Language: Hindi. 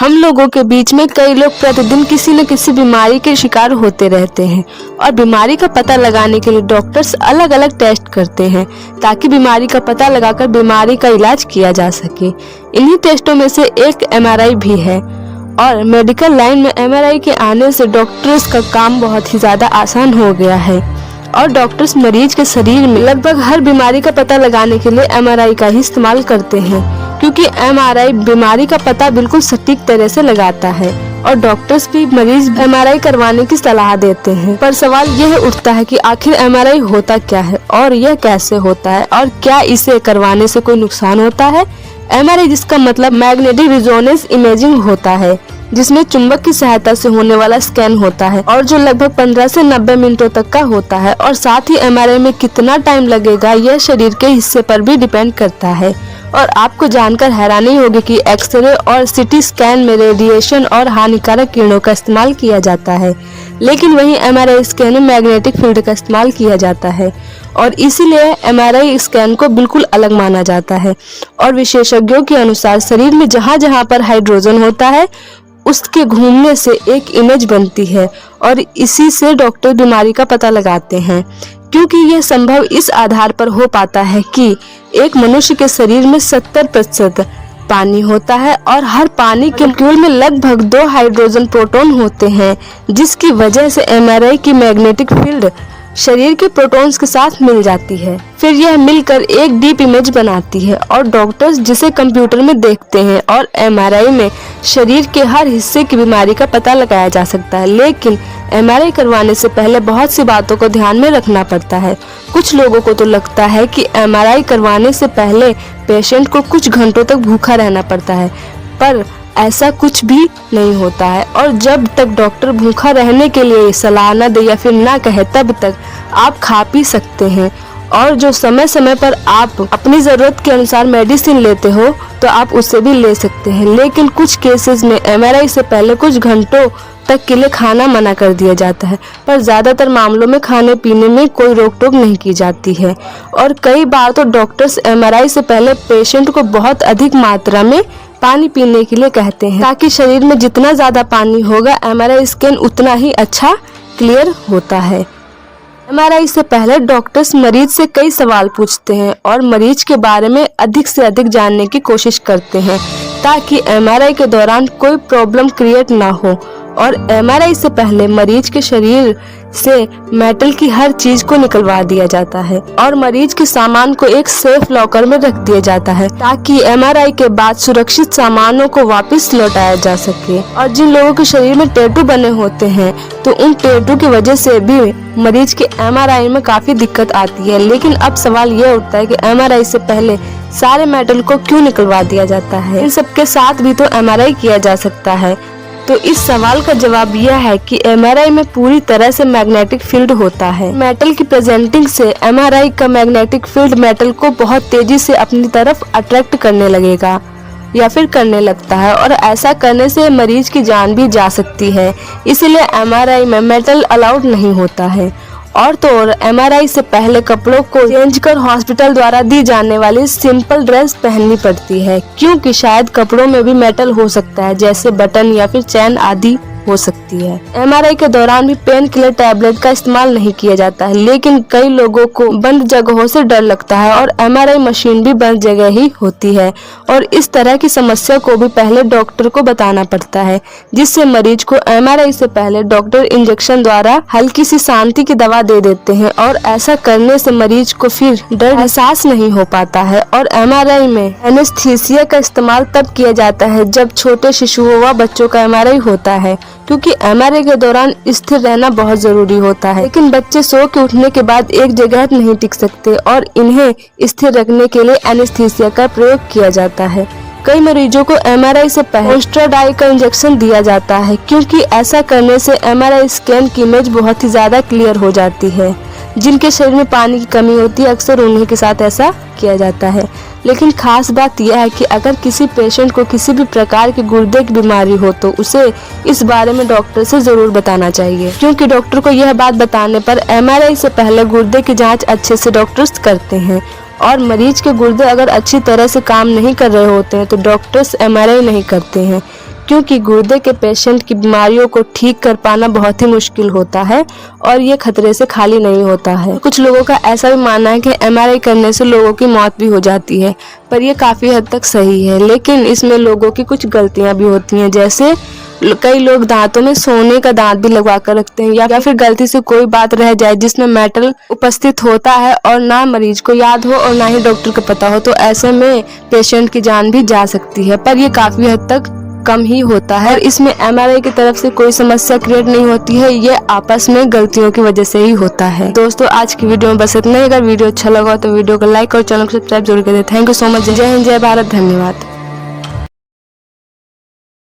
हम लोगों के बीच में कई लोग प्रतिदिन किसी न किसी बीमारी के शिकार होते रहते हैं और बीमारी का पता लगाने के लिए डॉक्टर्स अलग अलग टेस्ट करते हैं ताकि बीमारी का पता लगाकर बीमारी का इलाज किया जा सके। इन्हीं टेस्टों में से एक MRI भी है और मेडिकल लाइन में MRI के आने से डॉक्टर्स का काम बहुत ही ज़्यादा आसान हो गया है और डॉक्टर्स मरीज के शरीर में लगभग हर बीमारी का पता लगाने के लिए MRI का ही इस्तेमाल करते हैं, क्योंकि MRI बीमारी का पता बिल्कुल सटीक तरह से लगाता है और डॉक्टर्स भी मरीज MRI करवाने की सलाह देते हैं। पर सवाल यह उठता है कि आखिर MRI होता क्या है और यह कैसे होता है और क्या इसे करवाने से कोई नुकसान होता है। MRI जिसका मतलब मैग्नेटिक रिजोनेंस इमेजिंग होता है, जिसमें चुंबक की सहायता से होने वाला स्कैन होता है और जो लगभग 15 से 90 मिनटों तक का होता है। और साथ ही MRI में कितना टाइम लगेगा यह शरीर के हिस्से पर भी डिपेंड करता है। और आपको जानकर हैरानी होगी कि एक्सरे और CT स्कैन में रेडिएशन और हानिकारक किरणों का इस्तेमाल किया जाता है, लेकिन वहीं MRI स्कैन में मैग्नेटिक फील्ड का इस्तेमाल किया जाता है और इसीलिए MRI स्कैन को बिल्कुल अलग माना जाता है। और विशेषज्ञों के अनुसार शरीर में जहाँ जहाँ पर हाइड्रोजन होता है उसके घूमने से एक इमेज बनती है और इसी से डॉक्टर बीमारी का पता लगाते हैं, क्योंकि यह संभव इस आधार पर हो पाता है कि एक मनुष्य के शरीर में 70% पानी होता है और हर पानी के मॉलिक्यूल में लगभग 2 हाइड्रोजन प्रोटॉन होते हैं, जिसकी वजह से MRI की मैग्नेटिक फील्ड शरीर के प्रोटॉन्स के साथ मिल जाती है। फिर यह मिलकर एक डीप इमेज बनाती है और डॉक्टर्स जिसे कंप्यूटर में देखते हैं और MRI में शरीर के हर हिस्से की बीमारी का पता लगाया जा सकता है। लेकिन MRI करवाने से पहले बहुत सी बातों को ध्यान में रखना पड़ता है। कुछ लोगों को तो लगता है कि MRI करवाने से पहले पेशेंट को कुछ घंटों तक भूखा रहना पड़ता है, पर ऐसा कुछ भी नहीं होता है और जब तक डॉक्टर भूखा रहने के लिए सलाह न दे या फिर ना कहे तब तक आप खा पी सकते हैं। और जो समय समय पर आप अपनी ज़रूरत के अनुसार मेडिसिन लेते हो तो आप उसे भी ले सकते हैं। लेकिन कुछ केसेस में MRI से पहले कुछ घंटों तक के लिए खाना मना कर दिया जाता है, पर ज़्यादातर मामलों में खाने पीने में कोई रोक टोक नहीं की जाती है। और कई बार तो डॉक्टर्स MRI से पहले पेशेंट को बहुत अधिक मात्रा में पानी पीने के लिए कहते हैं, ताकि शरीर में जितना ज़्यादा पानी होगा MRI स्कैन उतना ही अच्छा क्लियर होता है। MRI से पहले डॉक्टर्स मरीज से कई सवाल पूछते हैं और मरीज के बारे में अधिक से अधिक जानने की कोशिश करते हैं ताकि MRI के दौरान कोई प्रॉब्लम क्रिएट ना हो। और MRI से पहले मरीज के शरीर से मेटल की हर चीज को निकलवा दिया जाता है और मरीज के सामान को एक सेफ लॉकर में रख दिया जाता है ताकि MRI के बाद सुरक्षित सामानों को वापस लौटाया जा सके। और जिन लोगों के शरीर में टैटू बने होते हैं तो उन टैटू की वजह से भी मरीज के MRI में काफी दिक्कत आती है। लेकिन अब सवाल ये उठता है कि MRI से पहले सारे मेटल को क्यों निकलवा दिया जाता है? इन सबके साथ भी तो MRI किया जा सकता है। तो इस सवाल का जवाब यह है कि MRI में पूरी तरह से मैग्नेटिक फील्ड होता है। मेटल की प्रेजेंटिंग से MRI का मैग्नेटिक फील्ड मेटल को बहुत तेजी से अपनी तरफ अट्रैक्ट करने लगेगा या फिर करने लगता है और ऐसा करने से मरीज की जान भी जा सकती है। इसीलिए MRI में मेटल अलाउड नहीं होता है। और तो और MRI से पहले कपड़ों को चेंज कर हॉस्पिटल द्वारा दी जाने वाली सिंपल ड्रेस पहननी पड़ती है, क्योंकि शायद कपड़ों में भी मेटल हो सकता है, जैसे बटन या फिर चैन आदि हो सकती है। MRI के दौरान भी पेन किलर टैबलेट का इस्तेमाल नहीं किया जाता है, लेकिन कई लोगों को बंद जगहों से डर लगता है और MRI मशीन भी बंद जगह ही होती है और इस तरह की समस्या को भी पहले डॉक्टर को बताना पड़ता है, जिससे मरीज को MRI से पहले डॉक्टर इंजेक्शन द्वारा हल्की सी शांति की दवा दे देते हैं और ऐसा करने से मरीज को फिर डर एहसास नहीं हो पाता है। और MRI में एनेस्थीसिया का इस्तेमाल तब किया जाता है जब छोटे शिशुओं व बच्चों का MRI होता है, क्योंकि MRI के दौरान स्थिर रहना बहुत जरूरी होता है। लेकिन बच्चे सो के उठने के बाद एक जगह नहीं टिक सकते और इन्हें स्थिर रखने के लिए एनेस्थीसिया का प्रयोग किया जाता है। कई मरीजों को MRI से पहले एस्ट्राडाई का इंजेक्शन दिया जाता है, क्योंकि ऐसा करने से MRI स्कैन की इमेज बहुत ही ज्यादा क्लियर हो जाती है। जिनके शरीर में पानी की कमी होती है अक्सर उन्हीं के साथ ऐसा किया जाता है। लेकिन खास बात यह है कि अगर किसी पेशेंट को किसी भी प्रकार की गुर्दे की बीमारी हो तो उसे इस बारे में डॉक्टर से जरूर बताना चाहिए, क्योंकि डॉक्टर को यह बात बताने पर MRI से पहले गुर्दे की जांच अच्छे से डॉक्टर्स करते हैं और मरीज के गुर्दे अगर अच्छी तरह से काम नहीं कर रहे होते हैं तो डॉक्टर्स MRI नहीं करते हैं, क्योंकि गुर्दे के पेशेंट की बीमारियों को ठीक कर पाना बहुत ही मुश्किल होता है और ये खतरे से खाली नहीं होता है। कुछ लोगों का ऐसा भी मानना है कि MRI करने से लोगों की मौत भी हो जाती है, पर ये काफ़ी हद तक सही है, लेकिन इसमें लोगों की कुछ गलतियां भी होती हैं। जैसे कई लोग दांतों में सोने का दांत भी लगवा कर रखते हैं, या फिर गलती से कोई बात रह जाए जिसमें मेटल उपस्थित होता है और ना मरीज को याद हो और ना ही डॉक्टर को पता हो, तो ऐसे में पेशेंट की जान भी जा सकती है। पर ये काफ़ी हद तक कम ही होता है और इसमें MRI की तरफ से कोई समस्या क्रिएट नहीं होती है, ये आपस में गलतियों की वजह से ही होता है। दोस्तों, आज की वीडियो में बस इतना ही। अगर वीडियो अच्छा लगा तो वीडियो को लाइक और चैनल को सब्सक्राइब जरूर करें। Thank you so much. जय हिंद, जय भारत, धन्यवाद।